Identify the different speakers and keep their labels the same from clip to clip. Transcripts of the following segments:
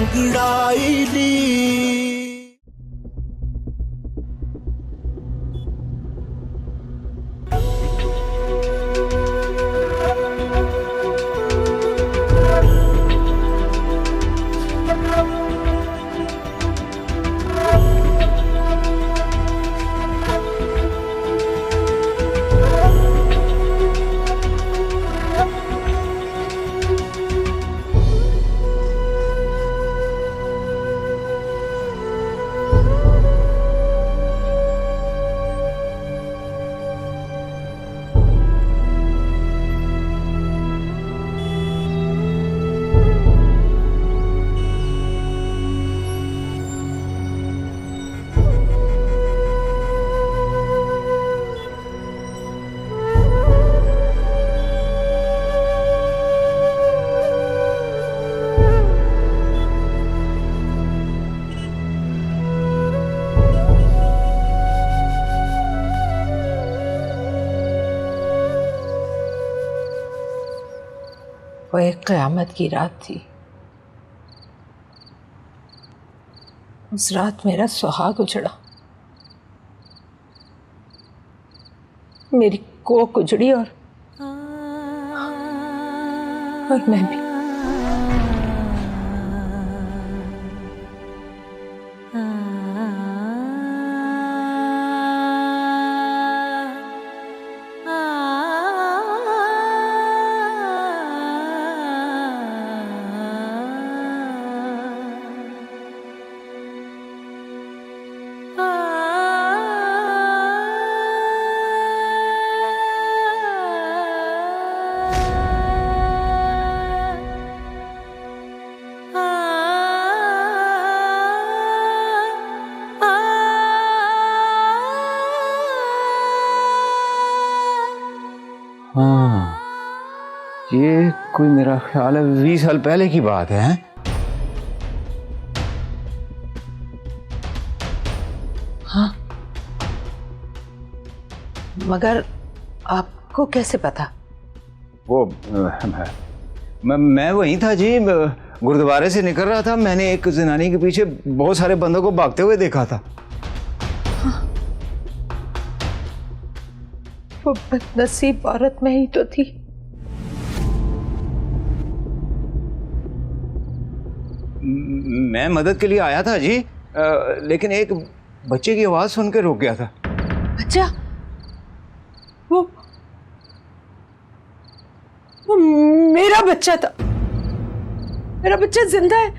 Speaker 1: अंगड़ाईली।
Speaker 2: वो एक क़यामत की रात थी। उस रात मेरा सुहाग उजड़ा, मेरी कोख उजड़ी और मैं भी।
Speaker 3: हाँ, ये कोई मेरा ख्याल है 20 साल पहले की बात है।
Speaker 2: हाँ, मगर आपको कैसे पता?
Speaker 3: वो मैं वहीं था जी, गुरुद्वारे से निकल रहा था। मैंने एक जनानी के पीछे बहुत सारे बंदों को भागते हुए देखा था।
Speaker 2: वो बदनसीब औरत में ही तो थी।
Speaker 3: मैं मदद के लिए आया था जी, लेकिन एक बच्चे की आवाज सुन के रुक गया था।
Speaker 2: बच्चा? वो मेरा बच्चा था। मेरा बच्चा जिंदा है,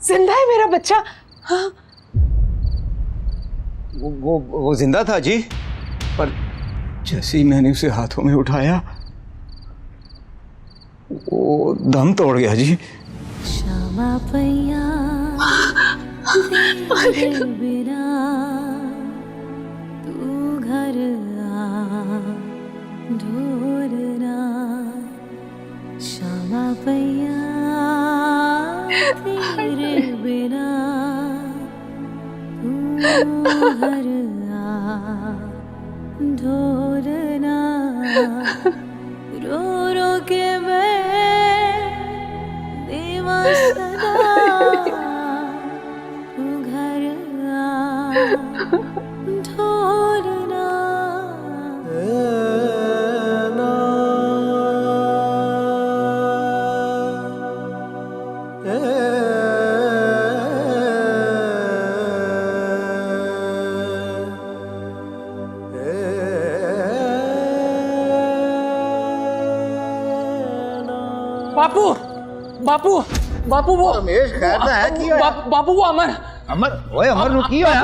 Speaker 2: जिंदा है मेरा बच्चा। हाँ,
Speaker 3: वो जिंदा था जी, पर जैसे ही मैंने उसे हाथों में उठाया वो दम तोड़ गया जी।
Speaker 4: क्षमा पैया तेरे बिना तू घर आ ढोरना। क्षमा पैया तेरे बिना तू घर आ ढोरना। रो रो के मैं देवा सदा तू घर आ ढोरना।
Speaker 5: बापू बापू बापू वो
Speaker 3: रमेश खैर तो है की होया?
Speaker 5: बापू वो अमर
Speaker 3: ओए अमर नु की होया?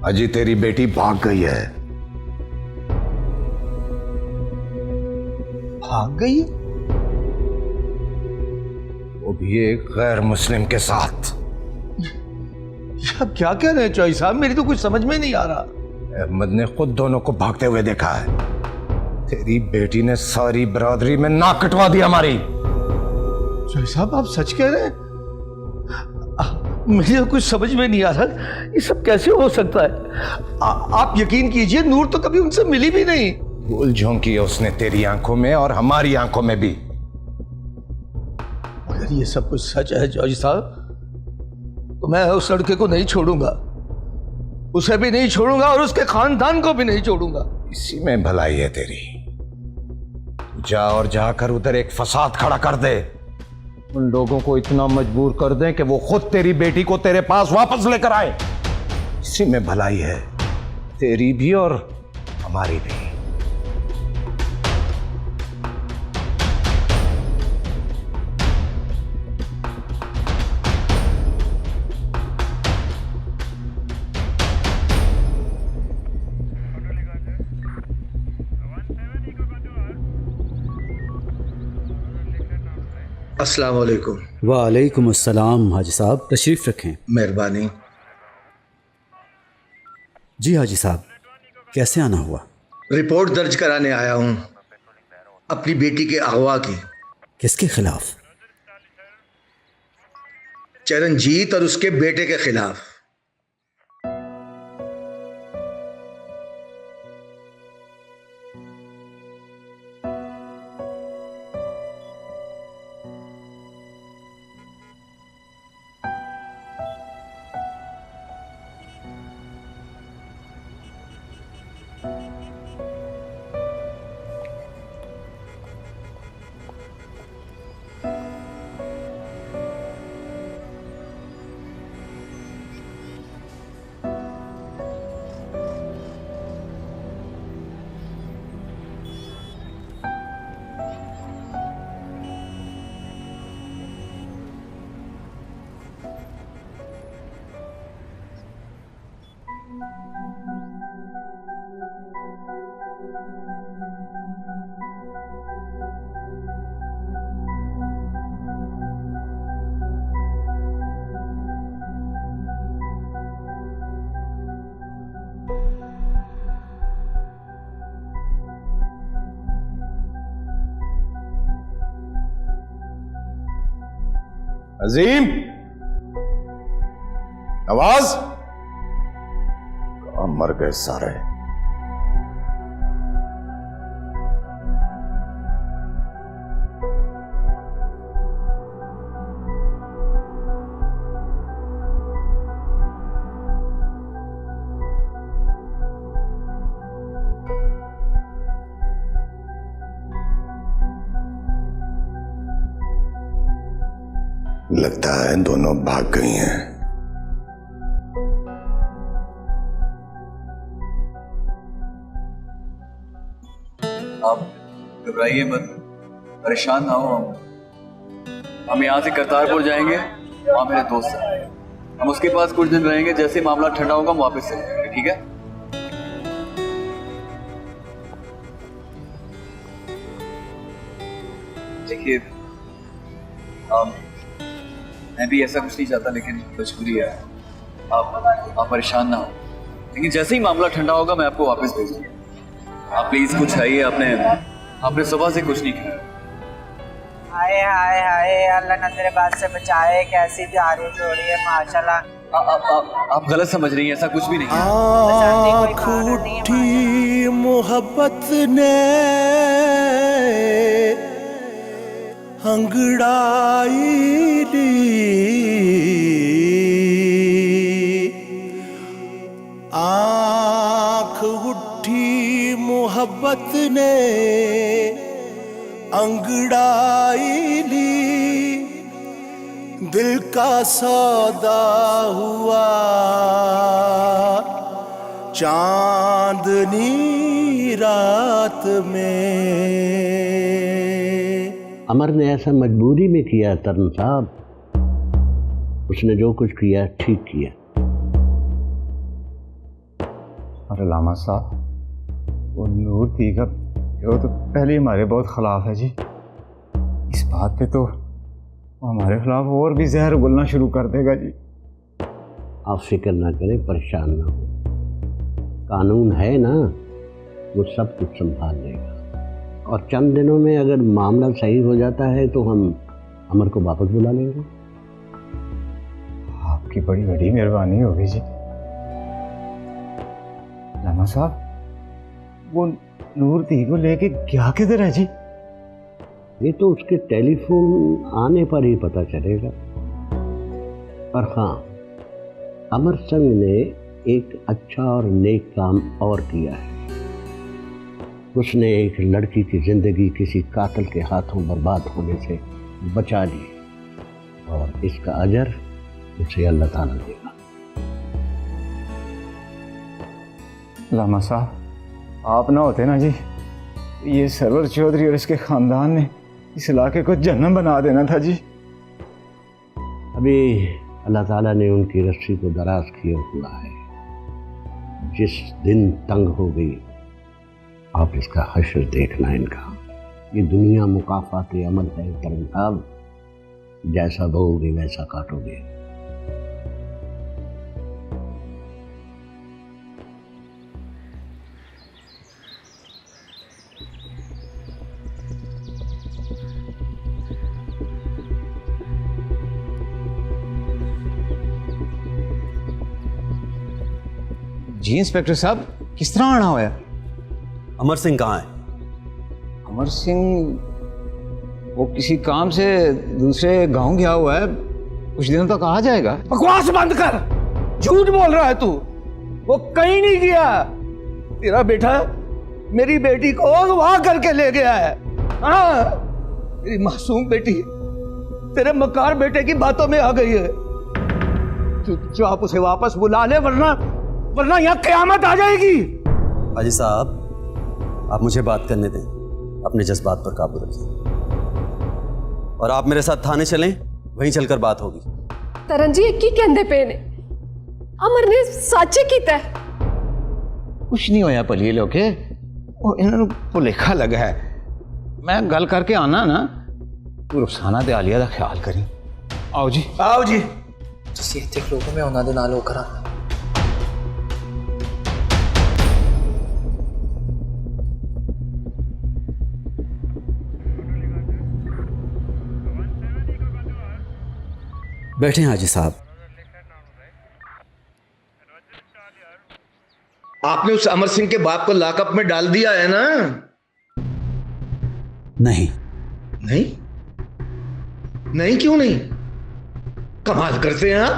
Speaker 6: अजी तेरी बेटी भाग गई है।
Speaker 3: भाग गई?
Speaker 6: वो भी एक गैर मुस्लिम के साथ।
Speaker 3: क्या कह रहे हैं चौधरी साहब, मेरी तो कुछ समझ में नहीं आ रहा।
Speaker 6: अहमद ने खुद दोनों को भागते हुए देखा है। तेरी बेटी ने सारी बरादरी में नाक कटवा दी हमारी।
Speaker 3: चौधरी साहब आप सच कह रहे हैं?
Speaker 1: मुझे तो कुछ समझ में नहीं आ रहा, ये सब कैसे हो सकता है। आप यकीन कीजिए, नूर तो कभी उनसे मिली भी नहीं।
Speaker 6: भूल झोंकी है उसने तेरी आंखों में और हमारी आंखों में भी।
Speaker 1: अगर ये सब कुछ सच है जॉर्ज साहब, तो मैं उस लड़के को नहीं छोड़ूंगा, उसे भी नहीं छोड़ूंगा और उसके खानदान को भी नहीं छोड़ूंगा।
Speaker 6: इसी में भलाई है तेरी। जा और जाकर उधर एक फसाद खड़ा कर दे, उन लोगों को इतना मजबूर कर दे कि वो खुद तेरी बेटी को तेरे पास वापस लेकर आए। इसी में भलाई है तेरी भी और हमारी भी।
Speaker 7: अस्सलाम वालेकुम।
Speaker 8: वालेकुम अस्सलाम। हाजी साहब तशरीफ़ रखें।
Speaker 7: मेहरबानी।
Speaker 8: जी हाजी साहब, कैसे आना हुआ?
Speaker 7: रिपोर्ट दर्ज कराने आया हूँ अपनी बेटी के अगवा की।
Speaker 8: किसके खिलाफ?
Speaker 7: चरणजीत और उसके बेटे के खिलाफ।
Speaker 6: अजीम, नवाज, कहाँ मर गए सारे। लगता है दोनों भाग गई हैं।
Speaker 9: आप घबराइए मत, परेशान ना हो। हम यहाँ से करतारपुर जाएंगे, वहाँ मेरे दोस्त हैं, हम उसके पास कुछ दिन रहेंगे। जैसे मामला ठंडा होगा हम वापस चले जाएंगे, ठीक है? देखिए, मैं भी ऐसा कुछ नहीं चाहता, लेकिन मजबूरी है। आप परेशान ना हो, लेकिन जैसे ही मामला ठंडा होगा मैं आपको वापस भेज दूंगा। आप प्लीज कुछ खाइए। आपने सुबह से कुछ नहीं खाया।
Speaker 10: हाय हाय हाय, अल्लाह ना तेरे बात से बचाए। कैसी प्यारी जोड़ी है माशाल्लाह।
Speaker 9: आप गलत समझ रही हैं, ऐसा कुछ भी नहीं है।
Speaker 1: आँख उठी मोहब्बत ने अंगड़ाई आँख उठी मोहब्बत ने अंगड़ाई ली, दिल का सौदा हुआ चांदनी रात में।
Speaker 11: अमर ने ऐसा मजबूरी में किया तरन साहब, उसने जो कुछ किया ठीक किया।
Speaker 3: अरे लामा साहब, वो नूर थी का वो तो पहले हमारे बहुत खिलाफ है जी। इस बात पे तो हमारे खिलाफ और भी जहर बोलना शुरू कर देगा जी।
Speaker 11: आप फिक्र ना करें, परेशान ना हो, कानून है ना, वो सब कुछ संभाल लेगा। और चंद दिनों में अगर मामला सही हो जाता है तो हम अमर को वापस बुला लेंगे।
Speaker 3: आप आपकी बड़ी बड़ी मेहरबानी होगी जी। लामा साहब, वो नूर दी को लेके क्या किधर है जी?
Speaker 11: ये तो उसके टेलीफोन आने पर ही पता चलेगा। पर हाँ, अमर संग ने एक अच्छा और नेक काम और किया है। उसने एक लड़की की जिंदगी किसी कातिल के हाथों बर्बाद होने से बचा ली, और इसका अजर उसे अल्लाह ताला देगा।
Speaker 3: लामा साहब, आप ना होते ना जी, ये सरवर चौधरी और इसके खानदान ने इस इलाके को जन्नत बना देना था जी।
Speaker 11: अभी अल्लाह ताला ने उनकी रस्सी को दराज किया हुआ है। जिस दिन तंग हो गई, आप इसका हश्र देखना इनका। ये दुनिया मुकाफात अमल है करम साहब, जैसा बोओगे वैसा काटोगे।
Speaker 3: जी इंस्पेक्टर साहब, किस तरह आना होया?
Speaker 8: अमर सिंह कहाँ है?
Speaker 3: अमर सिंह वो किसी काम से दूसरे गांव गया हुआ है, कुछ दिनों तक आ जाएगा।
Speaker 1: बकवास बंद कर, झूठ बोल रहा है तू। वो कहीं नहीं गया। तेरा बेटा मेरी बेटी को अगवा करके ले गया है। हाँ, मेरी मासूम बेटी तेरे मकार बेटे की बातों में आ गई है। चुपचाप उसे वापस बुला ले, वरना यहाँ कयामत आ जाएगी।
Speaker 8: हाजी साहब, आप मुझे बात करने दें, अपने जज्बात पर काबू रखिए और आप मेरे साथ थाने चलें, वहीं चलकर बात होगी।
Speaker 2: तरन जी की कहंदे पे ने अमर ने सच कीता है।
Speaker 3: कुछ नहीं होया भली लोके, वो इन्होंने भुलेखा लगा है। मैं गल करके आना ना, तू रुखसाना ते आलिया दा ख्याल करी। आओ जी,
Speaker 1: आओ जी।
Speaker 5: ਤੁਸੀਂ ਇੱਥੇ ਖਲੋਗੇ, ਮੈਂ ਉਹਨਾਂ ਦੇ ਨਾਲ ਹੋ ਕਰਾਂ।
Speaker 8: बैठे हाजी साहब।
Speaker 7: आपने उस अमर सिंह के बाप को लॉकअप में डाल दिया है ना?
Speaker 8: नहीं।
Speaker 7: नहीं? नहीं क्यों नहीं? कमाल करते हैं आप।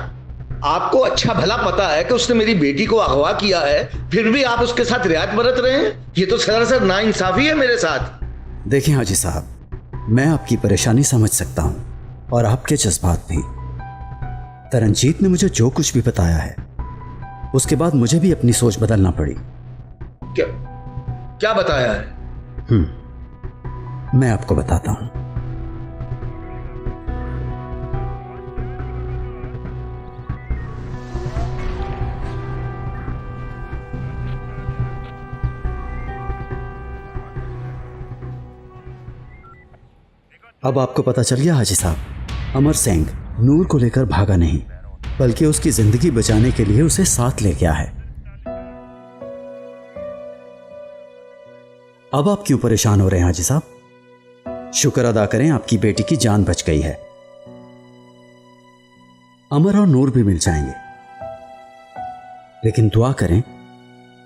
Speaker 7: आपको अच्छा भला पता है कि उसने मेरी बेटी को अगवा किया है, फिर भी आप उसके साथ रियायत बरत रहे हैं। ये तो सरासर नाइंसाफी है मेरे साथ।
Speaker 8: देखिए हाजी साहब, मैं आपकी परेशानी समझ सकता हूं और आपके जज्बात भी। तरनजीत ने मुझे जो कुछ भी बताया है, उसके बाद मुझे भी अपनी सोच बदलना पड़ी।
Speaker 7: क्या बताया है?
Speaker 8: मैं आपको बताता हूं। अब आपको पता चल गया हाजी साहब, अमर सिंह नूर को लेकर भागा नहीं, बल्कि उसकी जिंदगी बचाने के लिए उसे साथ ले गया है। अब आप क्यों परेशान हो रहे हैं हाजी साहब? शुक्र अदा करें, आपकी बेटी की जान बच गई है। अमर और नूर भी मिल जाएंगे, लेकिन दुआ करें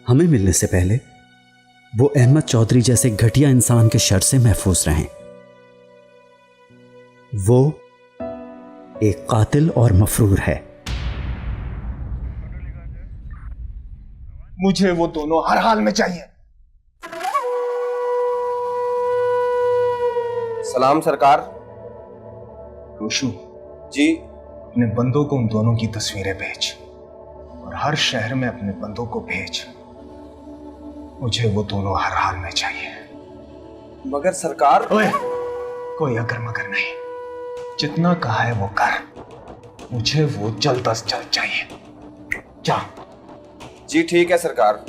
Speaker 8: हमें मिलने से पहले वो अहमद चौधरी जैसे घटिया इंसान के शर से महफूज रहें। वो एक कातिल और मफरूर है।
Speaker 1: मुझे वो दोनों हर हाल में चाहिए।
Speaker 6: सलाम सरकार।
Speaker 12: रोशू
Speaker 6: जी।
Speaker 12: अपने बंदों को उन दोनों की तस्वीरें भेज और हर शहर में अपने बंदों को भेज। मुझे वो दोनों हर हाल में चाहिए।
Speaker 6: मगर सरकार।
Speaker 12: ओए, कोई अगर मगर नहीं, जितना कहा है वो कर। मुझे वो जल्द अज जल्द चाहिए। जा।
Speaker 6: जी ठीक है सरकार।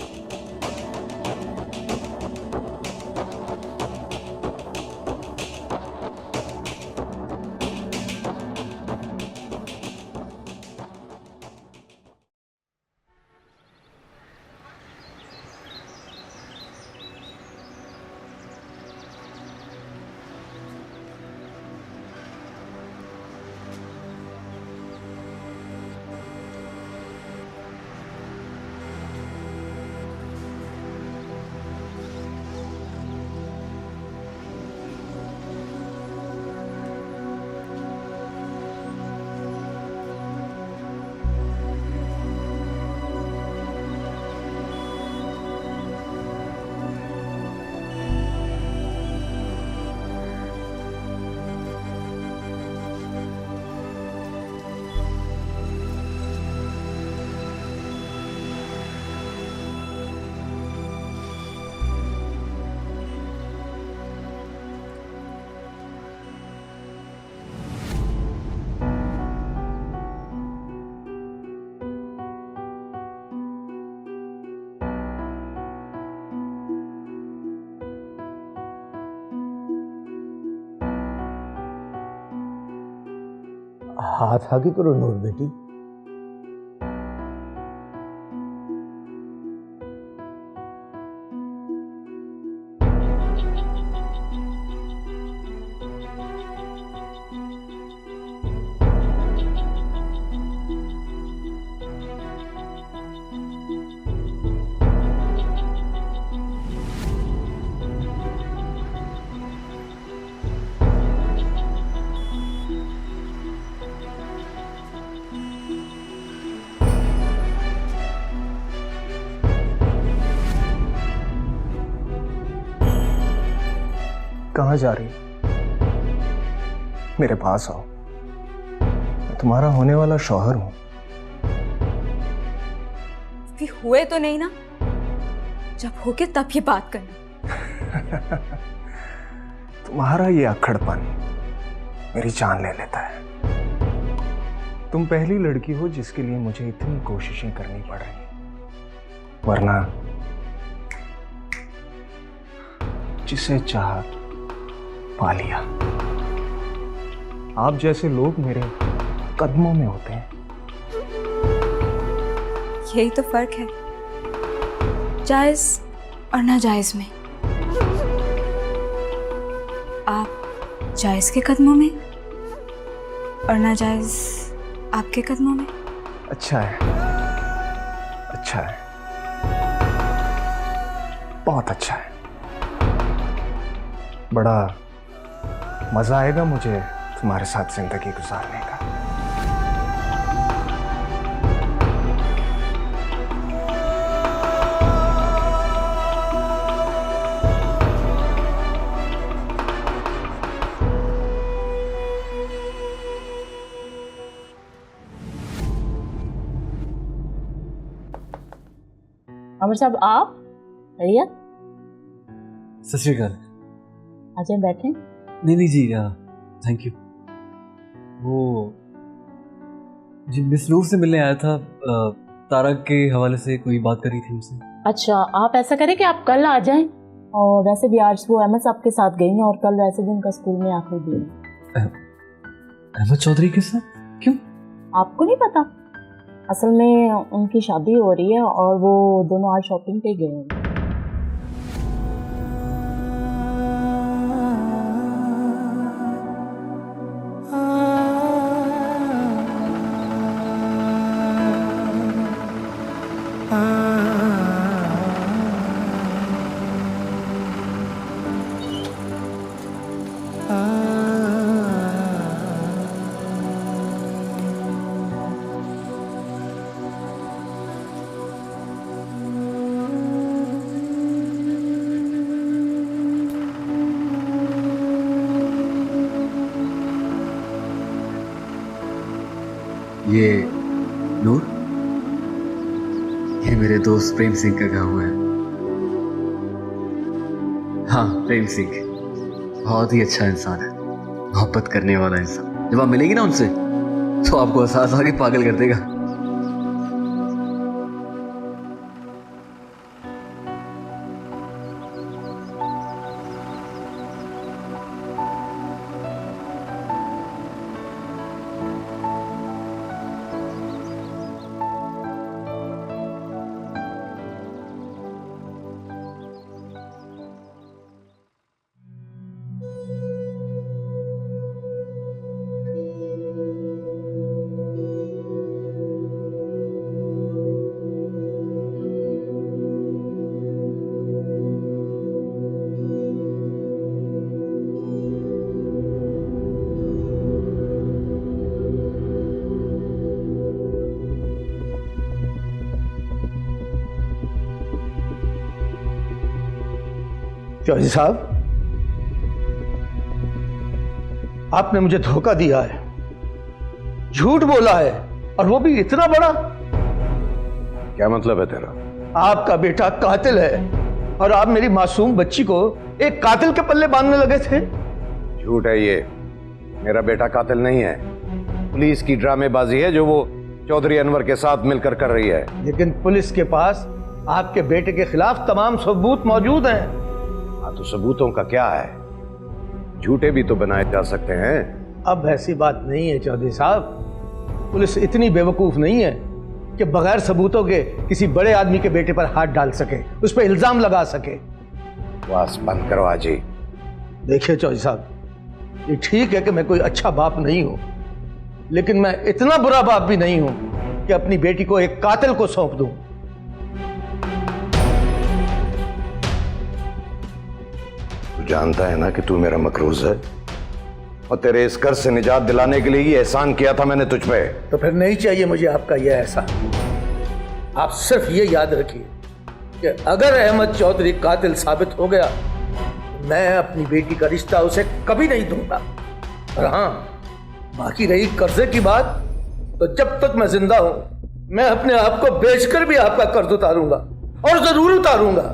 Speaker 1: हाथ आगे करो नूर बेटी।
Speaker 12: कहाँ जा रही हो? मेरे पास आओ, मैं तुम्हारा होने वाला शौहर हूं।
Speaker 13: भी हुए तो नहीं ना? जब होके तब ये बात करना।
Speaker 12: तुम्हारा ये अक्खड़पन मेरी जान ले लेता है। तुम पहली लड़की हो जिसके लिए मुझे इतनी कोशिशें करनी पड़ रही हैं, वरना जिसे चाहा पा लिया। आप जैसे लोग मेरे कदमों में होते हैं।
Speaker 13: यही तो फर्क है जायज और नाजायज में। आप जायज के कदमों में और नाजायज आपके कदमों में।
Speaker 12: अच्छा है, अच्छा है, बहुत अच्छा है। बड़ा मजा आएगा मुझे तुम्हारे साथ जिंदगी गुजारने का।
Speaker 14: अमर साहब, आप भैया
Speaker 9: सत श्री अकाल।
Speaker 14: आ जाए, बैठे।
Speaker 9: नहीं जी, थैंक यू। वो जी मिस नूर से मिलने आया था, तारा के हवाले से कोई बात करी थी उनसे।
Speaker 14: अच्छा, आप ऐसा करें कि आप कल आ जाएं। और वैसे भी आज वो अहमद साहब के साथ गई हैं और कल वैसे भी उनका स्कूल में आखिरी दिन है।
Speaker 9: अहमद चौधरी के साथ? क्यों?
Speaker 14: आपको नहीं पता? असल में उनकी शादी हो रही है और वो दोनों आज शॉपिंग पे गए हैं।
Speaker 9: ये नूर, ये मेरे दोस्त प्रेम सिंह का गाँव है। हाँ, प्रेम सिंह बहुत ही अच्छा इंसान है, मोहब्बत करने वाला इंसान। जब आप मिलेंगे ना उनसे तो आपको एहसास आके पागल कर देगा।
Speaker 1: चौधरी साहब, आपने मुझे धोखा दिया है, झूठ बोला है, और वो भी इतना बड़ा।
Speaker 6: क्या मतलब है तेरा?
Speaker 1: आपका बेटा कातिल है और आप मेरी मासूम बच्ची को एक कातिल के पल्ले बांधने लगे थे।
Speaker 6: झूठ है ये, मेरा बेटा कातिल नहीं है। पुलिस की ड्रामेबाजी है जो वो चौधरी अनवर के साथ मिलकर कर रही है।
Speaker 1: लेकिन पुलिस के पास आपके बेटे के खिलाफ तमाम सबूत मौजूद हैं।
Speaker 6: हाँ, तो सबूतों का क्या है? झूठे भी तो बनाए जा सकते हैं।
Speaker 1: अब ऐसी बात नहीं है चौधरी साहब। पुलिस इतनी बेवकूफ नहीं है कि बगैर सबूतों के किसी बड़े आदमी के बेटे पर हाथ डाल सके, उस पर इल्जाम लगा सके।
Speaker 6: बस बंद करो आजी।
Speaker 1: देखिए चौधरी साहब, ये ठीक है कि मैं कोई अच्छा बाप नहीं हूं, लेकिन मैं इतना बुरा बाप भी नहीं हूं कि अपनी बेटी को एक कातिल को सौंप दूं।
Speaker 6: तू जानता है ना कि तू मेरा मकरूज है, और तेरे इस कर्ज से निजात दिलाने के लिए ही एहसान किया था मैंने तुझ पे।
Speaker 1: तो फिर नहीं चाहिए मुझे आपका यह एहसान। आप सिर्फ ये याद रखिए कि अगर अहमद चौधरी कातिल साबित हो गया, मैं अपनी बेटी का रिश्ता उसे कभी नहीं दूंगा। और हाँ, बाकी रही कर्जे की बात, तो जब तक मैं जिंदा हूं मैं अपने आप को बेचकर भी आपका कर्ज उतारूंगा, और जरूर उतारूंगा।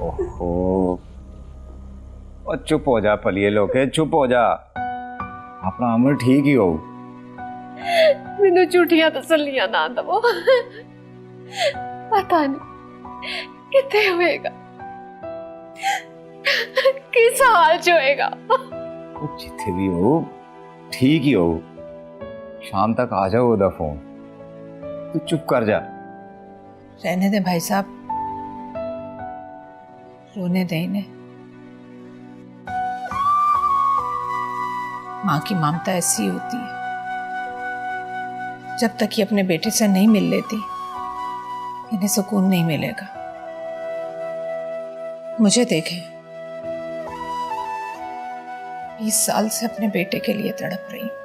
Speaker 3: ओहो, और चुप हो जा पलिए लोके, चुप हो जा। अपना अमर ठीक ही हो।
Speaker 2: मैनू झूठियां तसल्लियां ना दवो। पता नहीं कितने होएगा, किस हाल च होएगा।
Speaker 3: जिथे भी हो ठीक ही हो। शाम तक आ जाओ उधर फोन। तू चुप कर जा।
Speaker 2: रहने दे भाई साहब, रोने दे इन्हें। माँ की ममता ऐसी होती है, जब तक ये अपने बेटे से नहीं मिल लेती इन्हें सुकून नहीं मिलेगा। मुझे देखें, 20 साल से अपने बेटे के लिए तड़प रही हूं।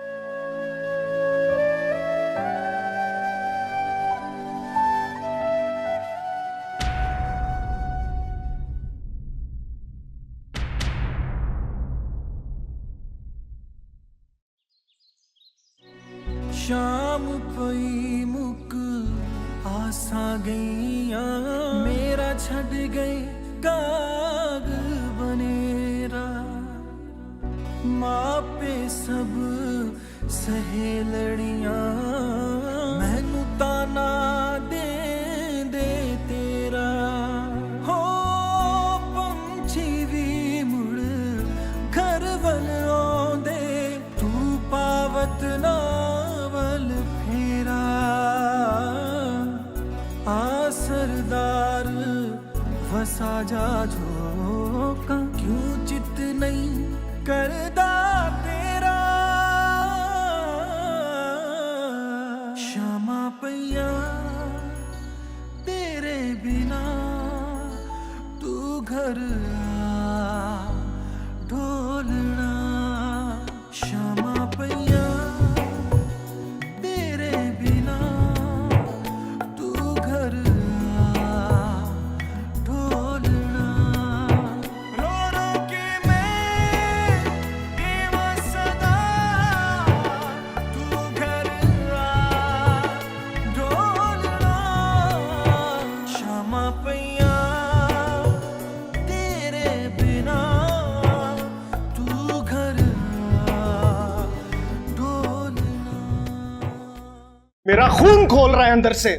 Speaker 15: शाम पई मुक आसा गईया, मेरा छड़ गए काग बनेरा। मापे सब सहेलड़ियां, मैनू ताना दे दे तेरा। हो पंछी भी मुड़ घर वल आंदे, तू पावत ना सरदार फसा जा झोंका, क्यों चित नहीं करदा तेरा। शामा पैया तेरे बिना, तू घर आ ढोलना। शामा पैया तेरे बिना, तू घर
Speaker 12: मेरा खून खोल रहा है अंदर से।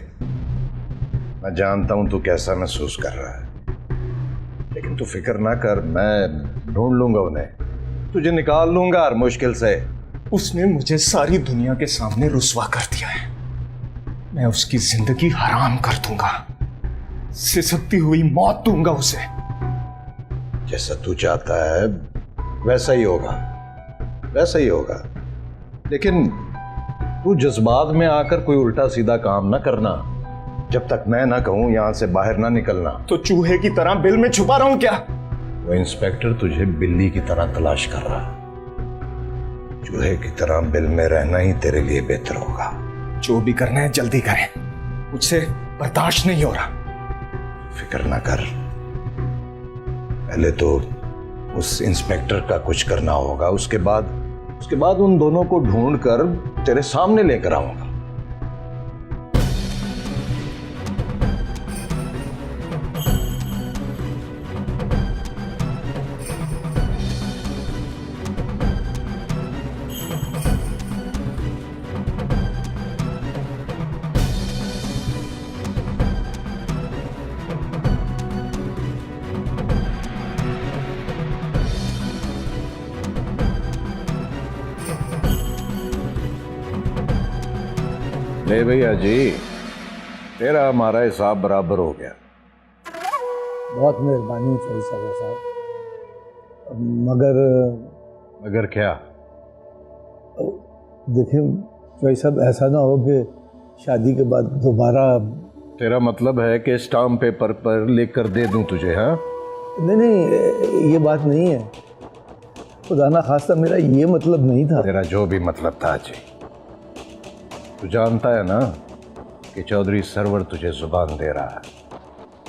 Speaker 6: मैं जानता हूं तू कैसा महसूस कर रहा है, लेकिन तू फिक्र ना कर, मैं ढूंढ लूंगा उन्हें, तुझे निकाल लूंगा हर मुश्किल से।
Speaker 12: उसने मुझे सारी दुनिया के सामने रुस्वा कर दिया है। मैं उसकी जिंदगी हराम कर दूंगा, सिसकती हुई मौत दूंगा उसे।
Speaker 6: जैसा तू चाहता है वैसा ही होगा, वैसा ही होगा। लेकिन तू जज्बात में आकर कोई उल्टा सीधा काम ना करना, जब तक मैं ना कहूं यहां से बाहर ना निकलना।
Speaker 12: तो चूहे की तरह बिल में छुपा रहा हूं क्या?
Speaker 6: वो इंस्पेक्टर तुझे बिल्ली की तरह तलाश कर रहा। चूहे की तरह बिल में रहना ही तेरे लिए बेहतर होगा।
Speaker 12: जो भी करना है जल्दी करें, मुझसे बर्दाश्त नहीं हो रहा।
Speaker 6: फिक्र ना कर, पहले तो उस इंस्पेक्टर का कुछ करना होगा, उसके बाद उन दोनों को ढूंढकर तेरे सामने लेकर आऊंगा। ले भैया जी, तेरा हमारा हिसाब बराबर हो गया।
Speaker 1: बहुत मेहरबानी चौधरी साहब। मगर
Speaker 6: क्या?
Speaker 1: देखिए चौधरी साहब, ऐसा ना हो कि शादी के बाद दोबारा।
Speaker 6: तेरा मतलब है कि स्टाम्प पेपर पर लिख कर दे दूं तुझे? हाँ,
Speaker 1: नहीं, ये बात नहीं है। खुदा ना खास्ता मेरा ये मतलब नहीं था।
Speaker 6: तेरा जो भी मतलब था जी, तू जानता है ना कि चौधरी सरवर तुझे जुबान दे रहा है,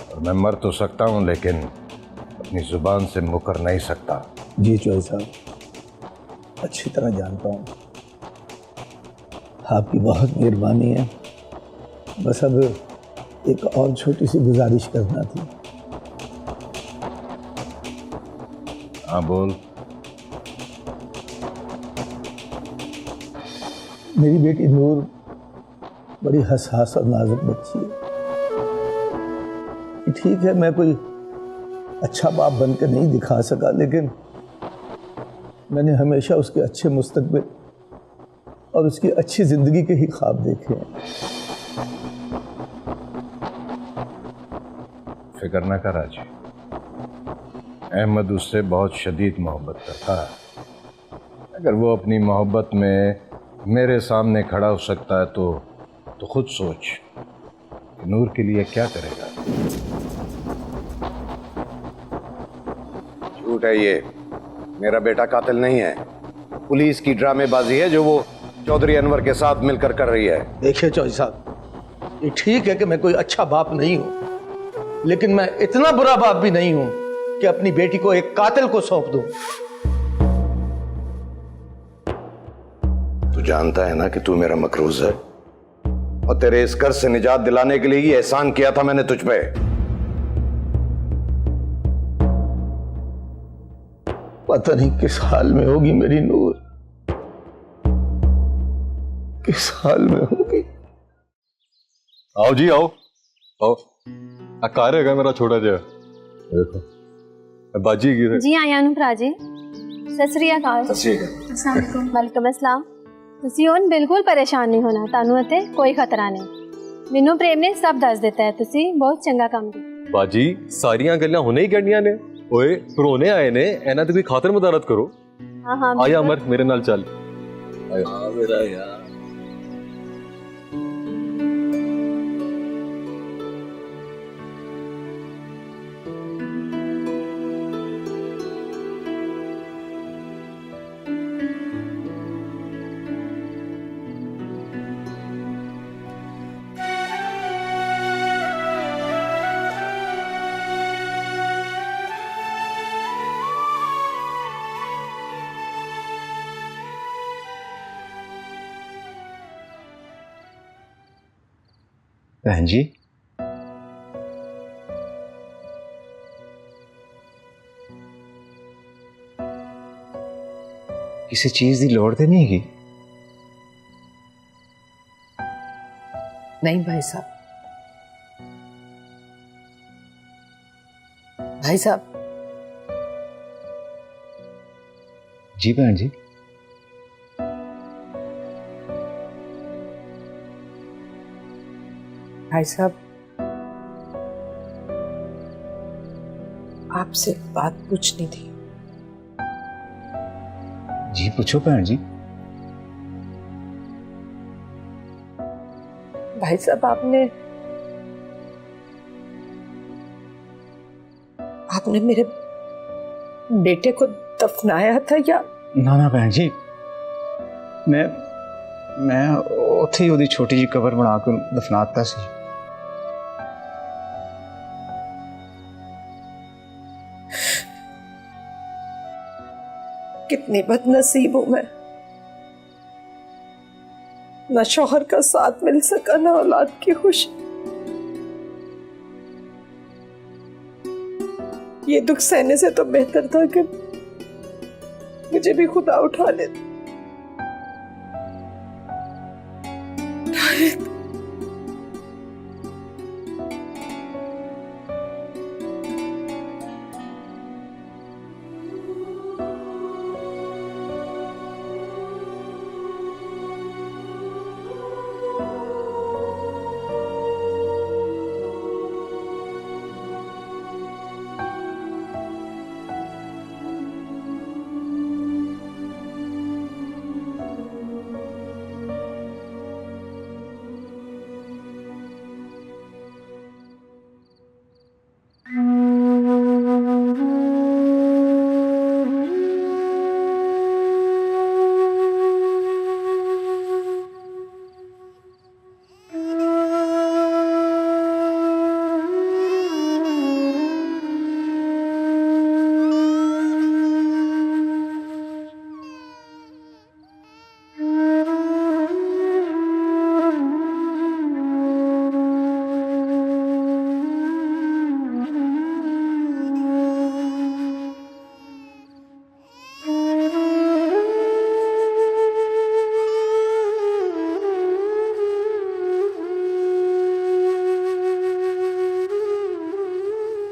Speaker 6: और मैं मर तो सकता हूं लेकिन अपनी जुबान से मुकर नहीं सकता।
Speaker 1: जी चौधरी साहब, अच्छी तरह जानता हूँ। आपकी बहुत मेहरबानी है। बस अब एक और छोटी सी गुजारिश करना थी।
Speaker 6: हाँ बोल।
Speaker 1: मेरी बेटी नूर बड़ी हसास और नाजुक बच्ची है। ठीक है, मैं कोई अच्छा बाप बनकर नहीं दिखा सका, लेकिन मैंने हमेशा उसके अच्छे मुस्तकबिल और उसकी अच्छी जिंदगी के ही ख्वाब देखे हैं।
Speaker 6: फिक्र न कर राजी, अहमद उससे बहुत शदीद मोहब्बत करता है। अगर वो अपनी मोहब्बत में मेरे सामने खड़ा हो सकता है तो खुद सोच कि नूर के लिए क्या करेगा।
Speaker 16: झूठ है ये, मेरा बेटा कातिल नहीं है। पुलिस की ड्रामेबाजी है जो वो चौधरी अनवर के साथ मिलकर कर रही है।
Speaker 1: देखिए चौधरी साहब, ये ठीक है कि मैं कोई अच्छा बाप नहीं हूं, लेकिन मैं इतना बुरा बाप भी नहीं हूं कि अपनी बेटी को एक कातिल को सौंप दूं।
Speaker 16: तू जानता है ना कि तू मेरा मकरूज है, और तेरे इस कर्ज से निजात दिलाने के लिए ही एहसान किया था मैंने तुझ पे।
Speaker 1: पता नहीं किस हाल में होगी मेरी नूर, किस हाल में होगी।
Speaker 17: आओ जी आओ आओ। कार है मेरा छोटा जा देखो बाजी की
Speaker 18: जी आया ਨੂੰ ਭਰਾ ਜੀ ਸਤਿ ਸ੍ਰੀ ਅਕਾਲ। अस्सलाम वालेकुम। ਵਾਲੇਕੁਮ अस्सलाम। ਤੁਸੀਂ ਹੁਣ ਬਿਲਕੁਲ ਪਰੇਸ਼ਾਨ ਨਹੀਂ ਹੋਣਾ, ਤੁਹਾਨੂੰ ਅਤੇ ਕੋਈ ਖਤਰਾ ਨਹੀਂ। ਮੈਨੂੰ ਪ੍ਰੇਮ ਨੇ ਸਭ ਦੱਸ ਦਿੱਤਾ ਹੈ, ਤੁਸੀਂ ਬਹੁਤ ਚੰਗਾ ਕੰਮ ਕੀਤਾ।
Speaker 17: बाजी सारियां गल्लां हुणे ही करनियां ने। ओए परोने आए ने, ਇਹਨਾਂ ਦੀ ਕੋਈ ਖਾਤਰ ਮੁਦਾਰਤ ਕਰੋ।
Speaker 18: हाँ हाँ
Speaker 17: आया अमर मेरे नाल चल। आया मेरा यार।
Speaker 3: बहन जी, किसी चीज की लोड़ तो नहीं है?
Speaker 2: नहीं भाई साहब, भाई साहब।
Speaker 3: जी बहन जी।
Speaker 2: भाई साहब, आपसे एक बात पूछनी थी।
Speaker 3: जी पूछो बहन जी।
Speaker 2: भाई साहब, आपने मेरे बेटे को दफनाया था या?
Speaker 3: ना ना बहन जी, मैं उत्थे ही ओदी छोटी जी कबर बना के दफनाता सी।
Speaker 2: कितनी बदनसीब हूं मैं, न शौहर का साथ मिल सका, न औलाद की खुशी। ये दुख सहने से तो बेहतर था कि मुझे भी खुदा उठा ले।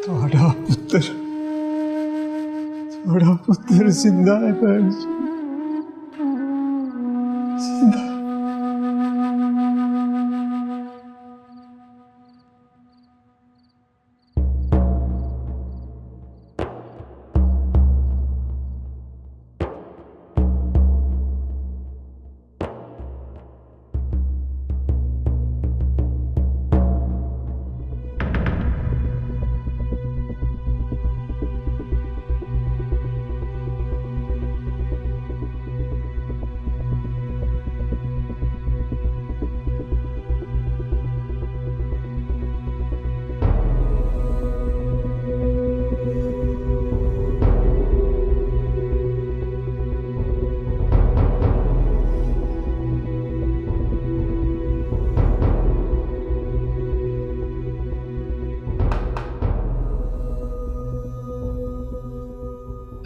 Speaker 3: थोड़ा पुत्र जिंदा है भैन जी, जिंदा।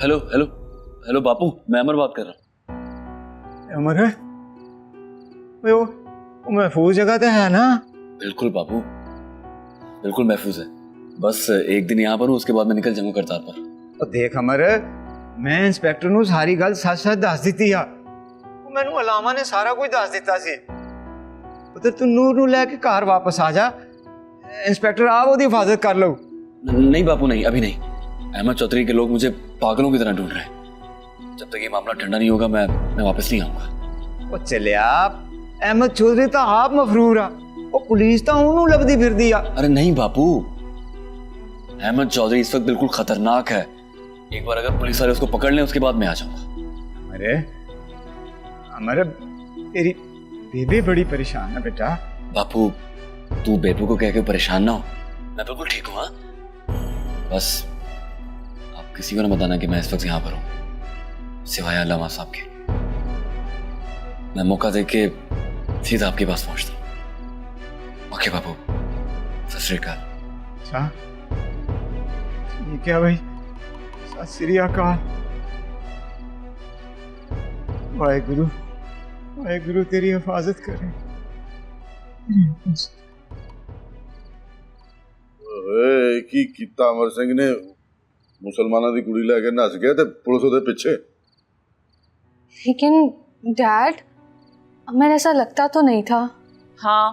Speaker 9: हेलो हेलो हेलो बापू, मैं अमर बात कर रहा हूँ।
Speaker 3: अमर है वो महफूज जगह तो है ना?
Speaker 9: बिल्कुल बापू, बिल्कुल महफूज है। बस एक दिन यहाँ पर हूँ, उसके बाद मैं निकल जाऊंगा करतार पर।
Speaker 3: तो देख अमर, मैं इंस्पेक्टर नूं सारी गल सच दस दी है। मैनू अलामा ने सारा कुछ दस दिता सी। तो तू नूर नू लेके घर वापस आ जा, इंस्पेक्टर आप ओदी हिफाजत कर लो।
Speaker 9: नहीं बापू नहीं, अभी नहीं। अहमद चौधरी के लोग मुझे पागलों की तरह ढूंढ रहे हैं। जब तक ये मामला ठंडा नहीं होगा मैं वापस नहीं आऊंगा।
Speaker 3: ओ चले आप, अहमद चौधरी तो आप मफरूर आ, ओ पुलिस तो उन्होंने लभदी फिरदी आ।
Speaker 9: अरे नहीं बापू, अहमद चौधरी इस वक्त बिल्कुल खतरनाक है। एक बार अगर पुलिस वाले उसको पकड़ लें, उसके बाद मैं आ जाऊंगा।
Speaker 3: अरे अमर, तेरी बेबी बड़ी परेशान है बेटा।
Speaker 9: बापू तू बेबू को कह के परेशान ना हो, मैं बिल्कुल ठीक हूँ। बस आप किसी को ना बताना कि मैं इस वक्त यहाँ पर हूँ, सिवाय अल्लामा साहब के। मैं मौका देख के सीधा आपके पास पहुंचता हूँ। ओके बापू, सत श्री अकाल।
Speaker 3: अच्छा ठीक है भाई, सत श्री अकाल। वाहेगुरु वाहेगुरु तेरी हिफाजत करे।
Speaker 19: की कीता अमर सिंह ने मुसलमानों की कुड़ी लेके नस गया ते पुलिस उहदे पिछे।
Speaker 20: लेकिन डैड, हमें ऐसा लगता तो नहीं था।
Speaker 2: हाँ,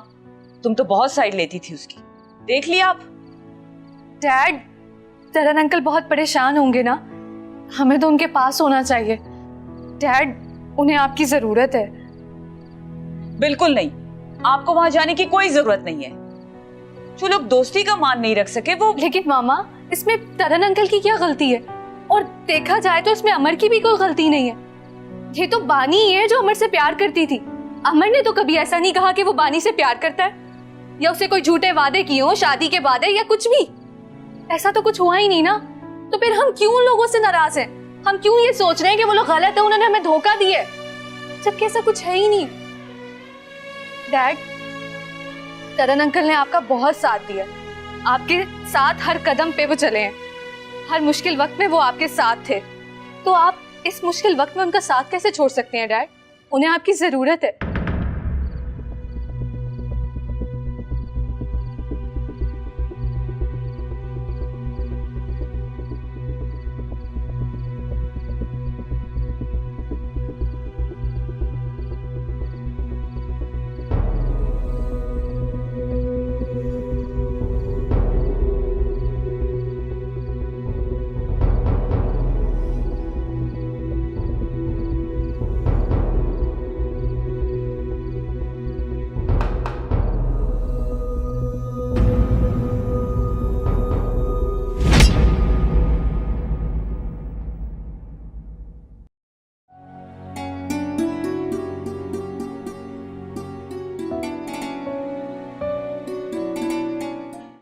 Speaker 2: तुम तो बहुत साइड लेती थी उसकी, देख लिया आप।
Speaker 20: डैड, तरन अंकल बहुत परेशान होंगे ना, हमें तो उनके पास होना चाहिए। डैड, उन्हें आपकी जरूरत है।
Speaker 2: बिल्कुल नहीं, आपको वहां जाने की कोई जरूरत नहीं है। जो लोग दोस्ती का मान नहीं रख सके वो।
Speaker 20: लेकिन मामा, इसमें तरन अंकल की क्या गलती है? और देखा जाए तो इसमें अमर की भी कोई गलती नहीं है। ये तो बानी ही है जो अमर से प्यार करती थी। अमर ने तो कभी ऐसा नहीं कहा कि वो बानी से प्यार करता है, या उसे कोई झूठे वादे किए हो शादी के वादे या कुछ भी। ऐसा तो कुछ हुआ ही नहीं ना। तो फिर हम क्यों लोगों से नाराज हैं? हम क्यों ये सोच रहे हैं कि वो लोग गलत है, उन्होंने हमें धोखा दिया, जबकि ऐसा कुछ है ही नहीं। डैड, तरन अंकल ने आपका बहुत साथ दिया, आपके साथ हर कदम पे वो चले हैं। हर मुश्किल वक्त में वो आपके साथ थे, तो आप इस मुश्किल वक्त में उनका साथ कैसे छोड़ सकते हैं डैड? उन्हें आपकी जरूरत है।